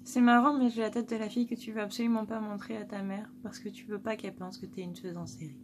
C'est marrant, mais j'ai la tête de la fille que tu veux absolument pas montrer à ta mère parce que tu veux pas qu'elle pense que t'es une tueuse en série.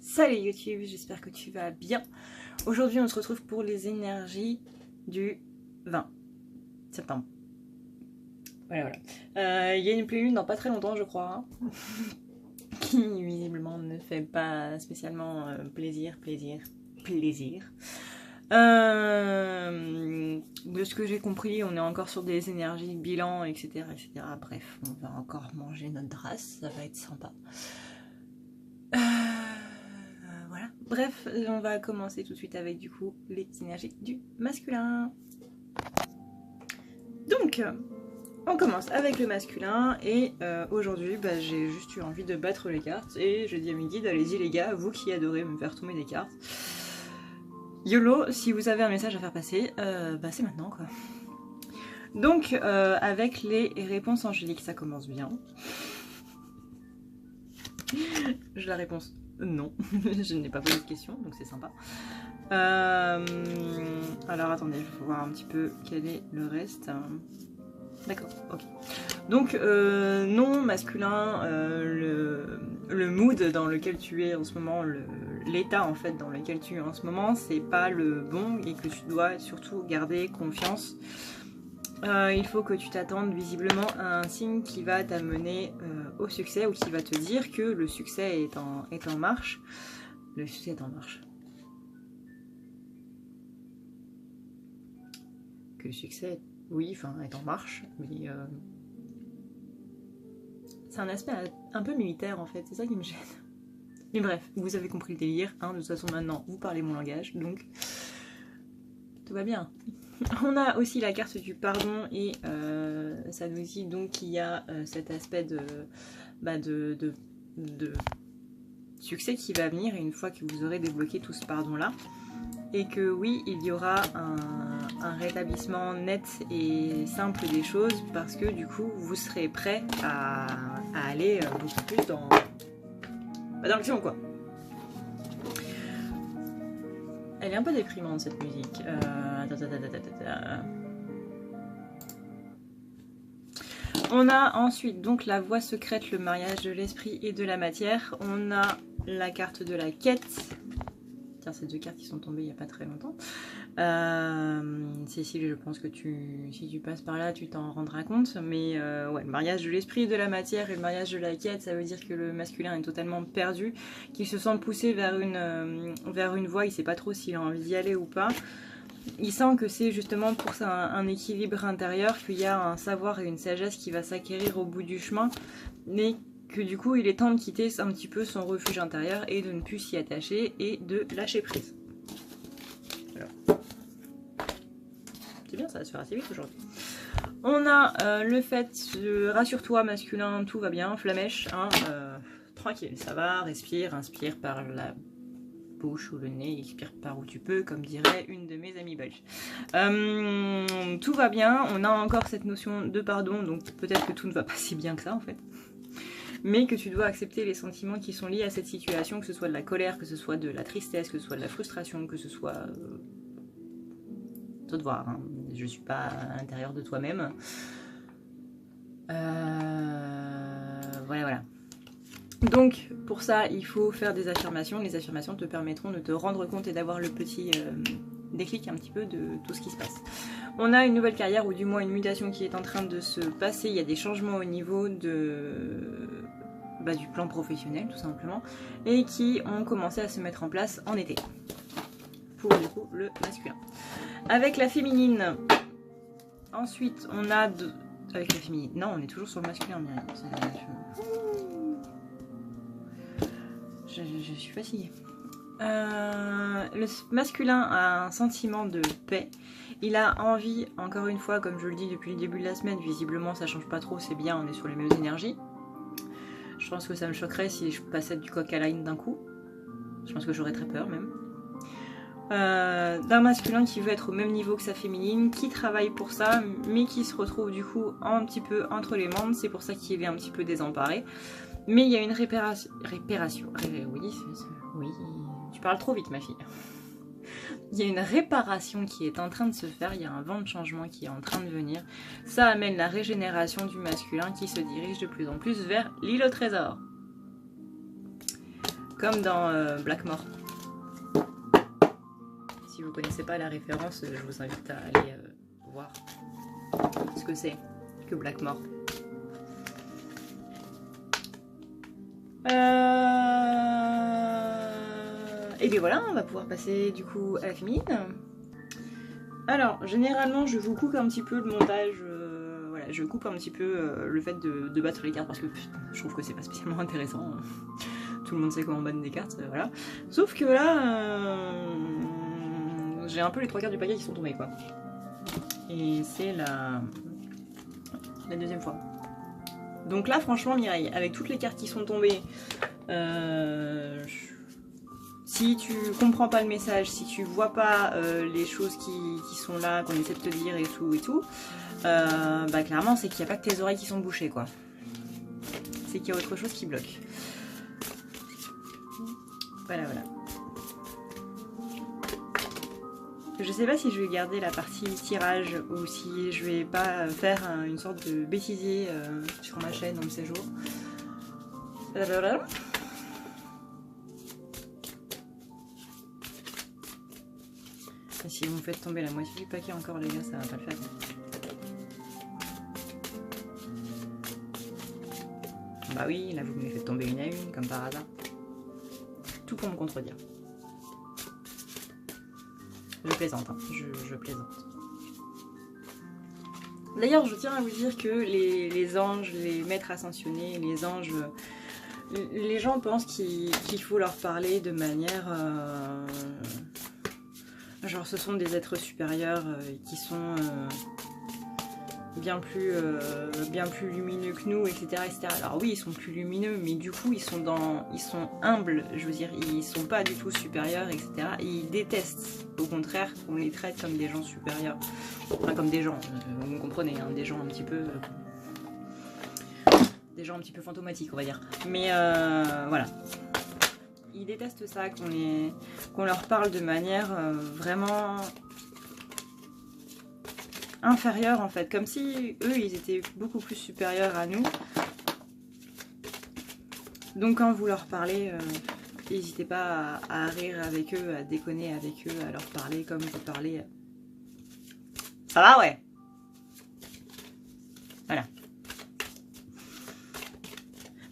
Salut YouTube, j'espère que tu vas bien. Aujourd'hui, on se retrouve pour les énergies du 20 septembre. Voilà. Il y a une pleine lune dans pas très longtemps, je crois, qui visiblement ne fait pas spécialement plaisir. De ce que j'ai compris, on est encore sur des énergies de bilan, etc., etc. Bref, on va encore manger notre race, ça va être sympa. Voilà. Bref, on va commencer tout de suite avec du coup les énergies du masculin. Donc, on commence avec le masculin et aujourd'hui, j'ai juste eu envie de battre les cartes et je dis à mes guides, allez-y les gars, vous qui adorez me faire tomber des cartes. YOLO, si vous avez un message à faire passer, c'est maintenant quoi. Donc avec les réponses angéliques, ça commence bien. J'ai la réponse non, je n'ai pas posé de question, donc c'est sympa. Alors attendez, je vais voir un petit peu quel est le reste. D'accord, ok. Donc non masculin, le mood dans lequel tu es en ce moment, l'état en fait dans lequel tu es en ce moment, c'est pas le bon et que tu dois surtout garder confiance. Il faut que tu t'attendes visiblement à un signe qui va t'amener au succès ou qui va te dire que le succès est en marche. Le succès est en marche. Que le succès, oui, est en marche, mais c'est un aspect un peu militaire en fait, c'est ça qui me gêne. Mais bref, vous avez compris le délire, hein, de toute façon maintenant vous parlez mon langage, donc tout va bien. On a aussi la carte du pardon et ça nous dit donc qu'il y a cet aspect de succès qui va venir une fois que vous aurez débloqué tout ce pardon là. Et que oui, il y aura un rétablissement net et simple des choses parce que du coup vous serez prêt à aller beaucoup plus dans l'action quoi. Elle est un peu déprimante cette musique. On a ensuite donc la voie secrète, le mariage de l'esprit et de la matière. On a la carte de la quête. Tiens, ces deux cartes qui sont tombées il n'y a pas très longtemps. Cécile, je pense que si tu passes par là, tu t'en rendras compte. Mais ouais, le mariage de l'esprit et de la matière et le mariage de la quête, ça veut dire que le masculin est totalement perdu, qu'il se sent poussé vers une voie, il ne sait pas trop s'il a envie d'y aller ou pas. Il sent que c'est justement pour ça un équilibre intérieur, qu'il y a un savoir et une sagesse qui va s'acquérir au bout du chemin, mais que du coup il est temps de quitter un petit peu son refuge intérieur et de ne plus s'y attacher et de lâcher prise. Alors. C'est bien, ça va se faire assez vite aujourd'hui. On a le fait de rassure-toi masculin, tout va bien, flamèche, hein, tranquille, ça va, respire, inspire par la bouche ou le nez, expire par où tu peux, comme dirait une de mes amies belges. Tout va bien, on a encore cette notion de pardon, donc peut-être que tout ne va pas si bien que ça en fait. Mais que tu dois accepter les sentiments qui sont liés à cette situation, que ce soit de la colère, que ce soit de la tristesse, que ce soit de la frustration, que ce soit... toi de voir, hein. Je suis pas à l'intérieur de toi-même. Voilà. Donc, pour ça, il faut faire des affirmations. Les affirmations te permettront de te rendre compte et d'avoir le petit déclic un petit peu de tout ce qui se passe. On a une nouvelle carrière, ou du moins une mutation qui est en train de se passer. Il y a des changements au niveau du plan professionnel, tout simplement, et qui ont commencé à se mettre en place en été. Pour du coup, le masculin. Avec la féminine, ensuite, on a... Avec la féminine... Non, on est toujours sur le masculin, mais... Je suis fatiguée. Le masculin a un sentiment de paix. Il a envie, encore une fois, comme je le dis depuis le début de la semaine, visiblement ça change pas trop, c'est bien, on est sur les mêmes énergies. Je pense que ça me choquerait si je passais du coq à l'âne d'un coup. Je pense que j'aurais très peur même. D'un masculin qui veut être au même niveau que sa féminine, qui travaille pour ça, mais qui se retrouve du coup un petit peu entre les membres. C'est pour ça qu'il est un petit peu désemparé. Mais il y a une réparation. Oui, tu parles trop vite, ma fille. Il y a une réparation qui est en train de se faire, il y a un vent de changement qui est en train de venir. Ça amène la régénération du masculin qui se dirige de plus en plus vers l'île au trésor. Comme dans Blackmore. Si vous ne connaissez pas la référence, je vous invite à aller voir ce que c'est que Blackmore. Et bien voilà, on va pouvoir passer du coup à la féminine. Alors, généralement, je vous coupe un petit peu le montage. Voilà, je coupe un petit peu le fait de battre les cartes parce que je trouve que c'est pas spécialement intéressant. Tout le monde sait comment battre des cartes, voilà. Sauf que là, j'ai un peu les 3 quarts du paquet qui sont tombés, quoi. Et c'est la deuxième fois. Donc là, franchement, Mireille, avec toutes les cartes qui sont tombées, si tu comprends pas le message, si tu vois pas les choses qui sont là, qu'on essaie de te dire et tout, bah clairement, c'est qu'il n'y a pas que tes oreilles qui sont bouchées, quoi. C'est qu'il y a autre chose qui bloque. Voilà, voilà. Je sais pas si je vais garder la partie tirage ou si je vais pas faire une sorte de bêtisier sur ma chaîne dans ces jours. Et si vous me faites tomber la moitié du paquet encore, les gars, ça va pas le faire. Bah oui, là vous me les faites tomber une à une, comme par hasard. Tout pour me contredire. Je plaisante, hein. Je plaisante. D'ailleurs, je tiens à vous dire que les anges, les maîtres ascensionnés, les anges, les gens pensent qu'il faut leur parler de manière... genre ce sont des êtres supérieurs qui sont bien plus lumineux que nous, etc., etc. Alors oui, ils sont plus lumineux, mais du coup ils sont humbles, je veux dire, ils sont pas du tout supérieurs, etc. Et ils détestent, au contraire, qu'on les traite comme des gens supérieurs. Enfin, comme des gens, vous comprenez, hein, des gens un petit peu... des gens un petit peu fantomatiques, on va dire. Mais voilà. Ils détestent ça, qu'on leur parle de manière vraiment inférieure, en fait. Comme si eux, ils étaient beaucoup plus supérieurs à nous. Donc quand vous leur parlez, n'hésitez pas à rire avec eux, à déconner avec eux, à leur parler comme vous parlez. Ça va, ouais. Voilà.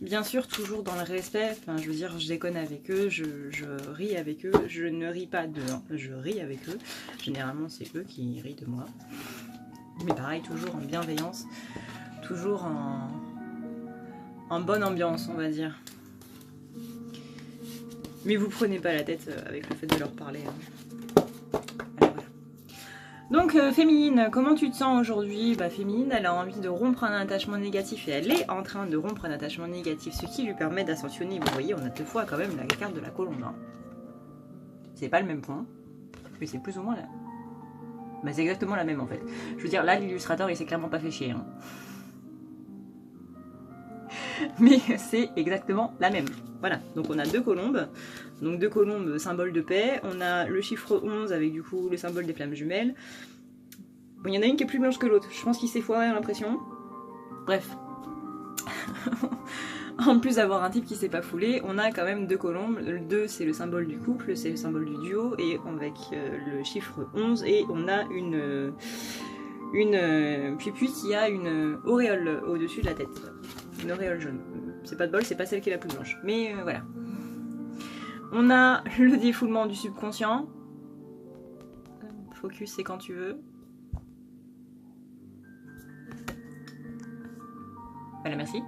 Bien sûr, toujours dans le respect, enfin, je veux dire, je déconne avec eux, je ris avec eux, je ne ris pas d'eux, hein, je ris avec eux. Généralement, c'est eux qui rient de moi. Mais pareil, toujours en bienveillance, toujours en bonne ambiance, on va dire. Mais vous prenez pas la tête avec le fait de leur parler. Hein. Voilà, voilà. Donc, féminine, comment tu te sens aujourd'hui? Bah, féminine, elle a envie de rompre un attachement négatif et elle est en train de rompre un attachement négatif, ce qui lui permet d'ascensionner. Vous voyez, on a deux fois quand même la carte de la colombe. Hein. C'est pas le même point, mais c'est plus ou moins là. Bah, c'est exactement la même en fait. Je veux dire, là, l'illustrateur, il s'est clairement pas fait chier. Hein. Mais c'est exactement la même. Voilà, donc on a deux colombes. Donc deux colombes, symbole de paix. On a le chiffre 11 avec du coup le symbole des flammes jumelles. Bon, il y en a une qui est plus blanche que l'autre. Je pense qu'il s'est foiré, l'impression. Bref. En plus d'avoir un type qui s'est pas foulé, on a quand même deux colombes. Le 2 c'est le symbole du couple, c'est le symbole du duo, et avec le chiffre 11, et on a une puis qui a une auréole au-dessus de la tête. Une auréole jaune. C'est pas de bol, c'est pas celle qui est la plus blanche. Mais voilà. On a le défoulement du subconscient. Focus, c'est quand tu veux. Voilà, merci.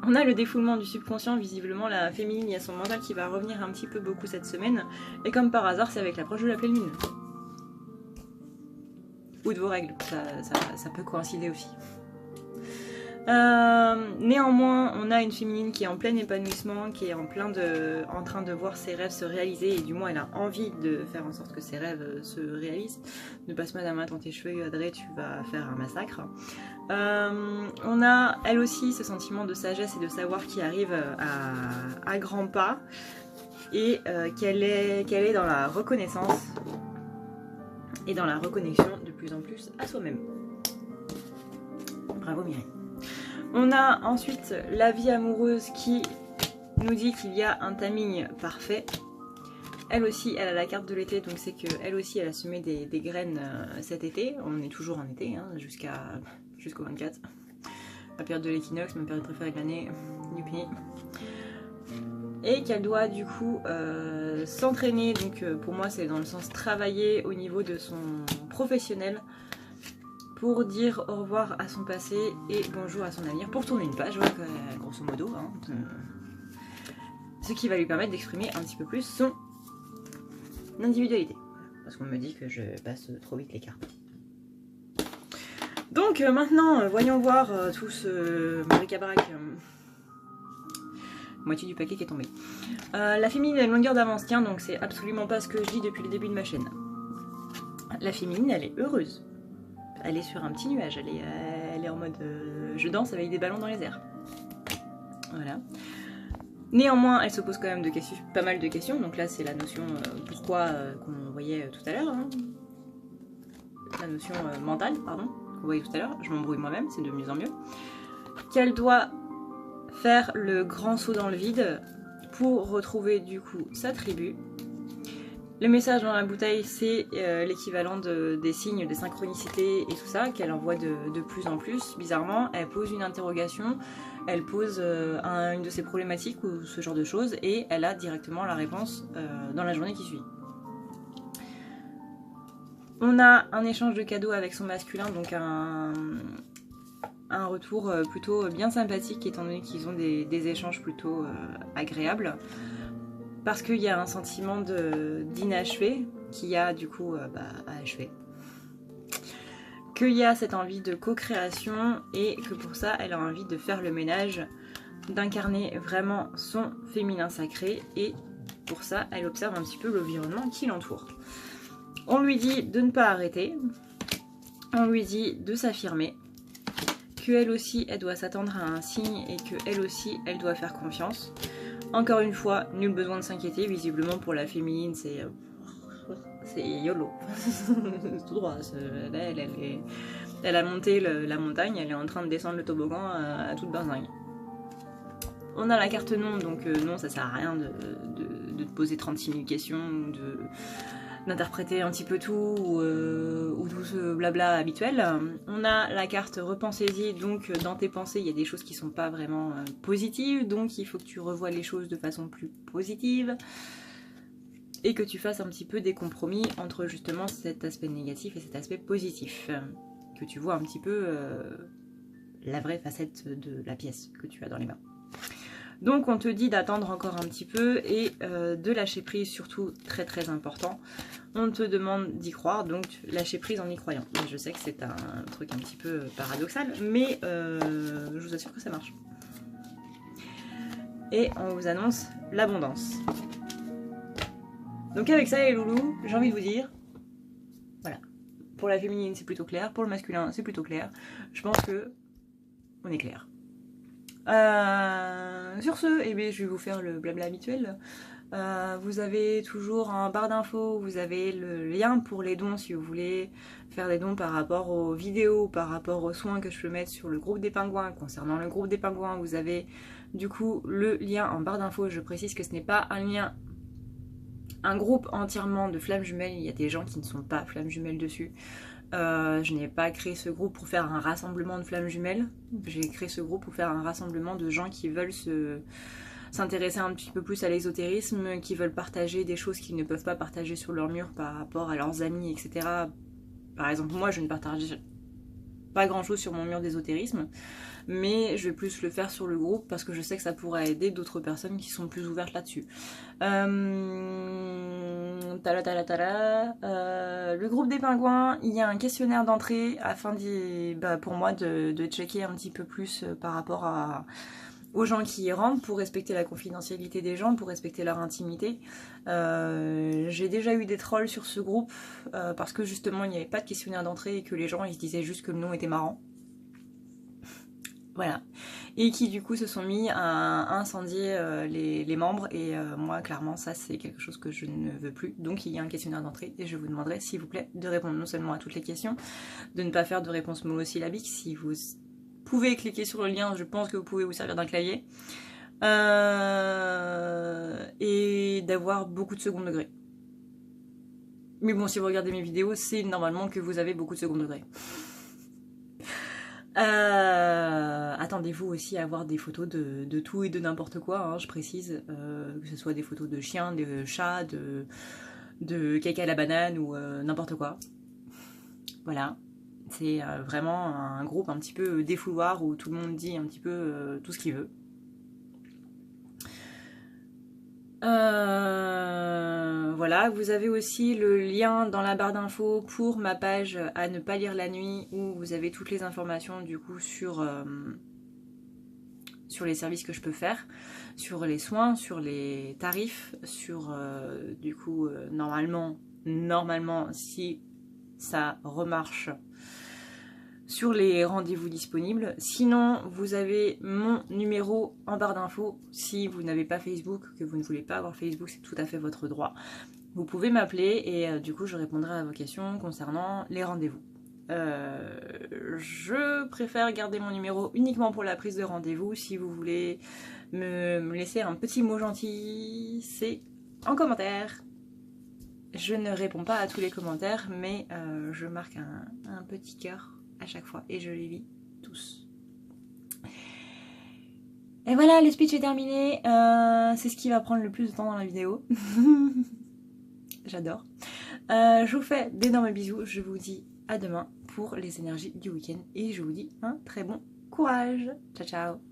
On a le défoulement du subconscient, visiblement la féminine, il y a son mental qui va revenir un petit peu beaucoup cette semaine. Et comme par hasard, c'est avec l'approche de la pleine lune. Ou de vos règles, ça peut coïncider aussi. Néanmoins, on a une féminine qui est en plein épanouissement, qui est en train de voir ses rêves se réaliser, et du moins elle a envie de faire en sorte que ses rêves se réalisent. Ne passe pas la main dans tes cheveux, Adré, tu vas faire un massacre. On a elle aussi ce sentiment de sagesse et de savoir qui arrive à grands pas. et qu'elle est dans la reconnaissance et dans la reconnexion de plus en plus à soi-même. Bravo Mireille. On a ensuite la vie amoureuse qui nous dit qu'il y a un timing parfait. Elle aussi, elle a la carte de l'été, donc c'est qu'elle aussi, elle a semé des graines cet été. On est toujours en été, hein, jusqu'au 24. La période de l'équinoxe, ma période préférée de l'année. Youpi. Et qu'elle doit du coup s'entraîner, donc pour moi c'est dans le sens travailler au niveau de son professionnel pour dire au revoir à son passé et bonjour à son avenir, pour tourner une page, ouais, grosso modo, hein, ce qui va lui permettre d'exprimer un petit peu plus son individualité. Parce qu'on me dit que je passe trop vite les cartes. Donc maintenant, voyons voir tout ce bric-à-brac. Moitié du paquet qui est tombé. La féminine a une longueur d'avance, tiens, donc c'est absolument pas ce que je dis depuis le début de ma chaîne. La féminine, elle est heureuse. Elle est sur un petit nuage, elle est en mode je danse avec des ballons dans les airs. Voilà. Néanmoins, elle se pose quand même pas mal de questions, donc là c'est la notion pourquoi qu'on voyait tout à l'heure. Hein. La notion mentale, pardon, qu'on voyait tout à l'heure. Je m'embrouille moi-même, c'est de mieux en mieux. Qu'elle doit faire le grand saut dans le vide pour retrouver du coup sa tribu. Le message dans la bouteille, c'est l'équivalent des signes, des synchronicités et tout ça, qu'elle envoie de plus en plus. Bizarrement, elle pose une interrogation, elle pose une de ses problématiques ou ce genre de choses, et elle a directement la réponse dans la journée qui suit. On a un échange de cadeaux avec son masculin, donc un retour plutôt bien sympathique, étant donné qu'ils ont des échanges plutôt agréables. Parce qu'il y a un sentiment d'inachevé qui a du coup à achever. Qu'il y a cette envie de co-création et que pour ça elle a envie de faire le ménage, d'incarner vraiment son féminin sacré, et pour ça elle observe un petit peu l'environnement qui l'entoure. On lui dit de ne pas arrêter, on lui dit de s'affirmer, qu'elle aussi elle doit s'attendre à un signe et qu'elle aussi elle doit faire confiance. Encore une fois, nul besoin de s'inquiéter, visiblement pour la féminine c'est YOLO. C'est tout droit, elle a monté la montagne, elle est en train de descendre le toboggan à toute berzingue. On a la carte non, donc non, ça sert à rien de te poser 36 000 questions, d'interpréter un petit peu tout, ou tout ce blabla habituel. On a la carte repensez-y, donc dans tes pensées il y a des choses qui sont pas vraiment positives, donc il faut que tu revoies les choses de façon plus positive et que tu fasses un petit peu des compromis entre justement cet aspect négatif et cet aspect positif, que tu vois un petit peu la vraie facette de la pièce que tu as dans les mains. Donc on te dit d'attendre encore un petit peu et de lâcher prise, surtout très très important. On te demande d'y croire, donc lâcher prise en y croyant. Je sais que c'est un truc un petit peu paradoxal, mais je vous assure que ça marche. Et on vous annonce l'abondance. Donc avec ça les loulous, j'ai envie de vous dire, voilà. Pour la féminine c'est plutôt clair, pour le masculin c'est plutôt clair. Je pense que on est clair. Sur ce, eh bien, je vais vous faire le blabla habituel. Vous avez toujours un barre d'infos, vous avez le lien pour les dons si vous voulez faire des dons par rapport aux vidéos, par rapport aux soins que je peux mettre sur le groupe des pingouins. Concernant le groupe des pingouins, vous avez du coup le lien en barre d'infos. Je précise que ce n'est pas un groupe entièrement de flammes jumelles, il y a des gens qui ne sont pas flammes jumelles dessus. Je n'ai pas créé ce groupe pour faire un rassemblement de flammes jumelles, j'ai créé ce groupe pour faire un rassemblement de gens qui veulent s'intéresser un petit peu plus à l'ésotérisme, qui veulent partager des choses qu'ils ne peuvent pas partager sur leur mur par rapport à leurs amis, etc. Par exemple, moi je ne partage pas grand chose sur mon mur d'ésotérisme, mais je vais plus le faire sur le groupe parce que je sais que ça pourrait aider d'autres personnes qui sont plus ouvertes là-dessus. Le groupe des pingouins, il y a un questionnaire d'entrée afin pour moi de checker un petit peu plus par rapport aux gens qui y rentrent, pour respecter la confidentialité des gens, pour respecter leur intimité. J'ai déjà eu des trolls sur ce groupe parce que justement il n'y avait pas de questionnaire d'entrée et que les gens ils se disaient juste que le nom était marrant. Voilà. et qui du coup se sont mis à incendier les membres, et moi clairement ça c'est quelque chose que je ne veux plus. Donc il y a un questionnaire d'entrée et je vous demanderai s'il vous plaît de répondre non seulement à toutes les questions, de ne pas faire de réponse monosyllabique. Si vous pouvez cliquer sur le lien, je pense que vous pouvez vous servir d'un clavier, et d'avoir beaucoup de second degré. Mais bon, si vous regardez mes vidéos, c'est normalement que vous avez beaucoup de second degré. Attendez-vous aussi à avoir des photos de tout et de n'importe quoi, hein, je précise, que ce soit des photos de chiens, de chats, de caca à la banane ou n'importe quoi. Voilà, c'est vraiment un groupe un petit peu défouloir où tout le monde dit un petit peu tout ce qu'il veut. Voilà, vous avez aussi le lien dans la barre d'infos pour ma page à ne pas lire la nuit, où vous avez toutes les informations du coup sur les services que je peux faire, sur les soins, sur les tarifs, sur du coup normalement si ça remarche, sur les rendez-vous disponibles. Sinon, vous avez mon numéro en barre d'infos. Si vous n'avez pas Facebook, que vous ne voulez pas avoir Facebook, c'est tout à fait votre droit. Vous pouvez m'appeler et du coup, je répondrai à vos questions concernant les rendez-vous. Je préfère garder mon numéro uniquement pour la prise de rendez-vous. Si vous voulez me laisser un petit mot gentil, c'est en commentaire. Je ne réponds pas à tous les commentaires, mais je marque un petit cœur à chaque fois et je les lis tous. Et voilà, le speech est terminé. C'est ce qui va prendre le plus de temps dans la vidéo. J'adore. Je vous fais d'énormes bisous. Je vous dis à demain pour les énergies du week-end et je vous dis un très bon courage. Ciao ciao.